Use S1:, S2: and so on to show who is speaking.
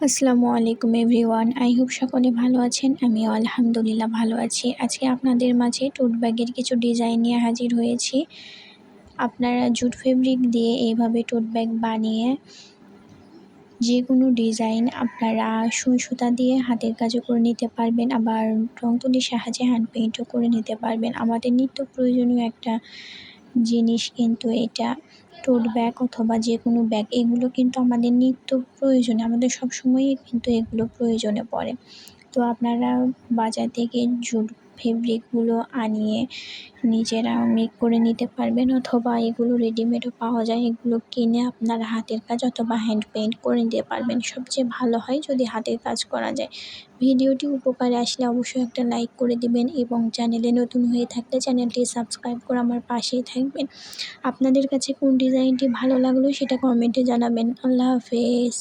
S1: আসসালামু আলাইকুম everyone. I hope সকলে ভালো আছেন। আমিও আলহামদুলিল্লাহ ভালো আছি। আজকে আপনাদের মাঝে টোট ব্যাগের কিছু ডিজাইন নিয়ে হাজির হয়েছি। আপনারা জুট ফেব্রিক দিয়ে এইভাবে টোট ব্যাগ বানিয়ে যে কোনো ডিজাইন আপনারা সুই সুতা দিয়ে হাতের কাজও করে নিতে পারবেন, আবার রং তুলির সাহায্যে হ্যান্ড পেইন্টও করে নিতে পারবেন। আমাদের নিত্য প্রয়োজনীয় একটা জিনিস কিন্তু এটা। টোট ব্যাগ অথবা যে কোনো ব্যাগ, এগুলো কিন্তু আমাদের নিত্য প্রয়োজনে, আমাদের সবসময়ই কিন্তু এগুলো প্রয়োজনে পড়ে। তো আপনারা বাজার থেকে জুট ফেব্রিকগুলো আনিয়ে নিজেরা মেক করে নিতে পারবেন, অথবা এগুলো রেডিমেডও পাওয়া যায়। এগুলো কিনে আপনারা হাতের কাজ অথবা হ্যান্ড পেইন্ট করে নিতে পারবেন। সবচেয়ে ভালো হয় যদি হাতের কাজ করা যায়। ভিডিওটি উপকারে আসলে অবশ্যই একটা লাইক করে দিবেন এবং চ্যানেলে নতুন হয়ে থাকলে চ্যানেলটি সাবস্ক্রাইব করে আমার পাশেই থাকবেন। আপনাদের কাছে কোন ডিজাইনটি ভালো লাগলো সেটা কমেন্টে জানাবেন। আল্লাহ হাফেজ।